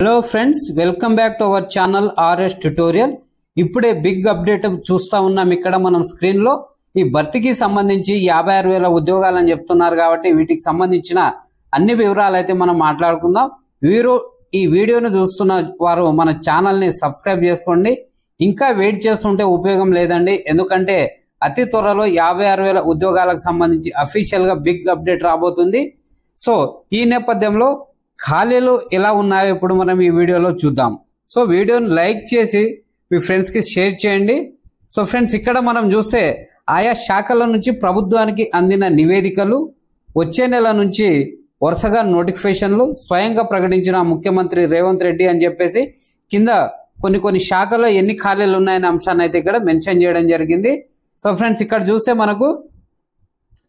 Hello friends, welcome back to our channel RS tutorial. ఇప్పుడే big update చూస్తా ఉన్నాం. ఇక్కడ మనం స్క్రీన్ లో ఈ భర్తీకి సంబంధించి 56,000 ఉద్యోగాలని చెప్తున్నారు కాబట్టి వీటికి సంబంధించిన అన్ని వివరాలు అయితే మనం మాట్లాడుకుందాం. ఈ వీడియోను చూస్తున్న వారు మన ఛానల్ ని సబ్స్క్రైబ్ చేసుకోండి. ఇంకా వెయిట్ చేస్తుంటే ఉపయోగం లేదండి, ఎందుకంటే అతి త్వరలో 56,000 ఉద్యోగాలకు సంబంధించి అఫీషియల్ గా బిగ్ అప్డేట్ రాబోతుంది. సో ఈ నేపథ్యంలో ఖాళీలు ఎలా ఉన్నాయో ఇప్పుడు మనం ఈ వీడియోలో చూద్దాం. సో వీడియోని లైక్ చేసి మీ ఫ్రెండ్స్ కి షేర్ చేయండి. సో ఫ్రెండ్స్, ఇక్కడ మనం చూస్తే ఆయా శాఖల నుంచి ప్రభుత్వానికి అందిన నివేదికలు, వచ్చే నెల నుంచి వరుసగా నోటిఫికేషన్లు స్వయంగా ప్రకటించిన ముఖ్యమంత్రి రేవంత్ రెడ్డి అని చెప్పేసి కింద కొన్ని శాఖల్లో ఎన్ని ఖాళీలు ఉన్నాయనే అంశాన్ని అయితే ఇక్కడ మెన్షన్ చేయడం జరిగింది. సో ఫ్రెండ్స్, ఇక్కడ చూస్తే మనకు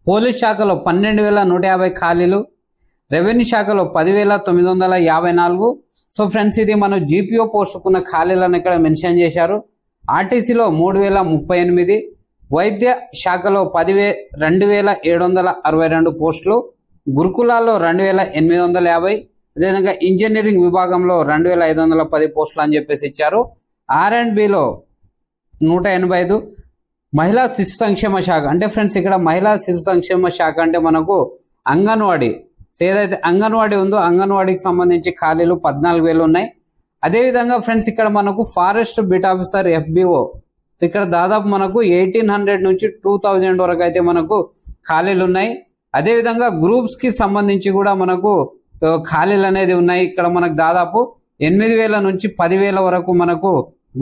పోలీస్ శాఖలో 12,150 ఖాళీలు, రెవెన్యూ శాఖలో 10,954. సో ఫ్రెండ్స్, ఇది మనం జీపీఓ పోస్టుకున్న ఖాళీలను ఇక్కడ మెన్షన్ చేశారు. ఆర్టీసీలో 3,038, వైద్య శాఖలో 2,762 పోస్టులు, గురుకులాల్లో 2,850, అదేవిధంగా ఇంజనీరింగ్ విభాగంలో 2,510 పోస్టులు అని చెప్పేసి ఇచ్చారు. R&Bలో 185, మహిళా శిశు సంక్షేమ శాఖ అంటే ఫ్రెండ్స్, ఇక్కడ మహిళా శిశు సంక్షేమ శాఖ అంటే మనకు అంగన్వాడీ. సో ఏదైతే అంగన్వాడీ ఉందో అంగన్వాడీకి సంబంధించి ఖాళీలు 14,000 ఉన్నాయి. అదేవిధంగా ఫ్రెండ్స్, ఇక్కడ మనకు forest bit officer FBO, so ఇక్కడ దాదాపు మనకు 1,800 నుంచి 2,000 వరకు అయితే మనకు ఖాళీలు ఉన్నాయి. అదేవిధంగా గ్రూప్స్ కి సంబంధించి కూడా మనకు ఖాళీలు అనేది ఉన్నాయి. ఇక్కడ మనకు దాదాపు 8,000 నుంచి 10,000 వరకు మనకు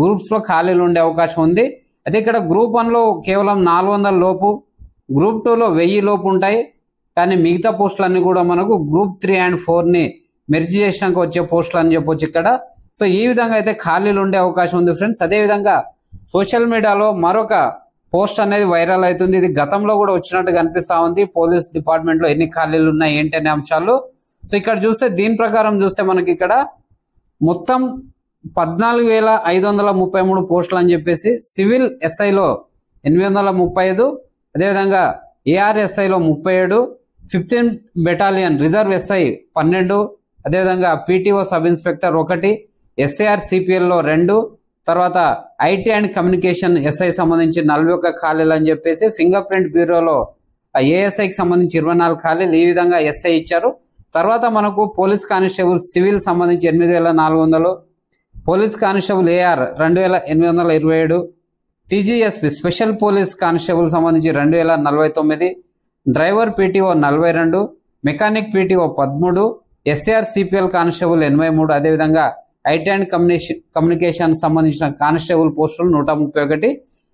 గ్రూప్స్ లో ఖాళీలు ఉండే అవకాశం ఉంది. అయితే ఇక్కడ గ్రూప్ 1లో కేవలం 400 లోపు, గ్రూప్ 2లో 1000 లోపు ఉంటాయి. కానీ మిగతా పోస్టులన్నీ కూడా మనకు గ్రూప్ 3 and 4ని మెర్జ్ చేసినాక వచ్చే పోస్టులు అని చెప్పొచ్చు ఇక్కడ. సో ఈ విధంగా అయితే ఖాళీలు ఉండే అవకాశం ఉంది ఫ్రెండ్స్. అదేవిధంగా సోషల్ మీడియాలో మరొక పోస్ట్ అనేది వైరల్ అవుతుంది. ఇది గతంలో కూడా వచ్చినట్టు కనిపిస్తా ఉంది. పోలీస్ డిపార్ట్మెంట్ లో ఎన్ని ఖాళీలు ఉన్నాయి ఏంటి అనే అంశాలు. సో ఇక్కడ చూస్తే దీని ప్రకారం చూస్తే మనకి ఇక్కడ మొత్తం 14,533 పోస్టులు అని చెప్పేసి, సివిల్ SIలో 835, అదేవిధంగా ARSIలో 37, 15 బెటాలియన్ రిజర్వ్ SI 12, అదేవిధంగా PTO సబ్ ఇన్స్పెక్టర్ 1, SAR CPLలో 2, తర్వాత IT అండ్ కమ్యూనికేషన్ SI సంబంధించి 41 ఖాళీలు అని చెప్పేసి, ఫింగర్ ప్రింట్ బ్యూరోలో ASIకి సంబంధించి 24 ఖాళీలు ఈ విధంగా SI ఇచ్చారు. తర్వాత మనకు పోలీస్ కానిస్టేబుల్ సివిల్ సంబంధించి 8,400, police constable AR 2,827, TGSP special police constable సంబంధించి 2,049, driver PTO 42, mechanic PTO 13, SAR CPL constable 83, అదేవిధంగా IT అండ్ కమ్యూనికేషన్ సంబంధించిన కానిస్టేబుల్ పోస్టులు 131.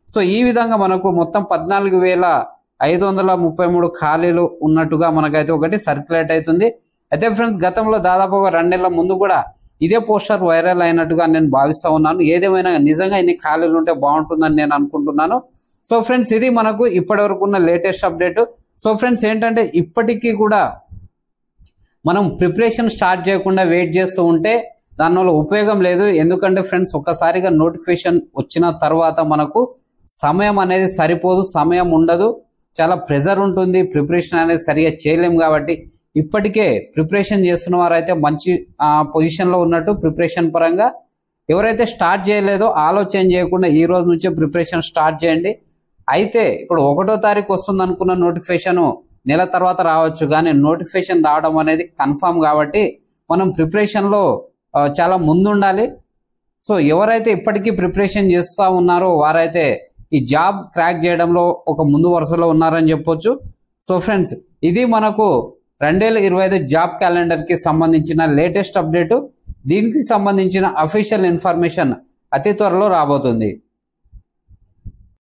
సో ఈ విధంగా మనకు మొత్తం 14,533 ఖాళీలు ఉన్నట్టుగా మనకైతే ఒకటి సర్క్యులేట్ అవుతుంది. అయితే ఫ్రెండ్స్, గతంలో దాదాపు 2 నెలల ముందు కూడా ఇదే పోస్టర్ వైరల్ అయినట్టుగా నేను భావిస్తా ఉన్నాను. ఏదేమైనా నిజంగా ఇన్ని ఖాళీలు ఉంటే బాగుంటుందని నేను అనుకుంటున్నాను. సో ఫ్రెండ్స్, ఇది మనకు ఇప్పటి వరకు ఉన్న లేటెస్ట్ అప్డేట్. సో ఫ్రెండ్స్, ఏంటంటే ఇప్పటికీ కూడా మనం ప్రిపరేషన్ స్టార్ట్ చేయకుండా వెయిట్ చేస్తూ ఉంటే దానివల్ల ఉపయోగం లేదు. ఎందుకంటే ఫ్రెండ్స్, ఒక్కసారిగా నోటిఫికేషన్ వచ్చిన తర్వాత మనకు సమయం అనేది సరిపోదు, సమయం ఉండదు, చాలా ప్రెజర్ ఉంటుంది, ప్రిపరేషన్ అనేది సరిగా చేయలేము. కాబట్టి ఇప్పటికే ప్రిపరేషన్ చేస్తున్న వారైతే మంచి పొజిషన్ లో ఉన్నట్టు ప్రిపరేషన్ పరంగా. ఎవరైతే స్టార్ట్ చేయలేదో ఆలోచన చేయకుండా ఈ రోజు నుంచే ప్రిపరేషన్ స్టార్ట్ చేయండి. అయితే ఇప్పుడు 1వ తారీఖు వస్తుంది అనుకున్న నోటిఫికేషన్ నెల తర్వాత రావచ్చు, కానీ నోటిఫికేషన్ రావడం అనేది కన్ఫామ్. కాబట్టి మనం ప్రిపరేషన్ లో చాలా ముందు ఉండాలి. సో ఎవరైతే ఇప్పటికీ ప్రిపరేషన్ చేస్తూ ఉన్నారో వారైతే ఈ జాబ్ క్రాక్ చేయడంలో ఒక ముందు వరుసలో ఉన్నారని చెప్పొచ్చు. సో ఫ్రెండ్స్, ఇది మనకు 2025 జాబ్ క్యాలెండర్ కి సంబంధించిన లేటెస్ట్ అప్డేట్. దీనికి సంబంధించిన అఫీషియల్ ఇన్ఫర్మేషన్ అతి త్వరలో రాబోతుంది.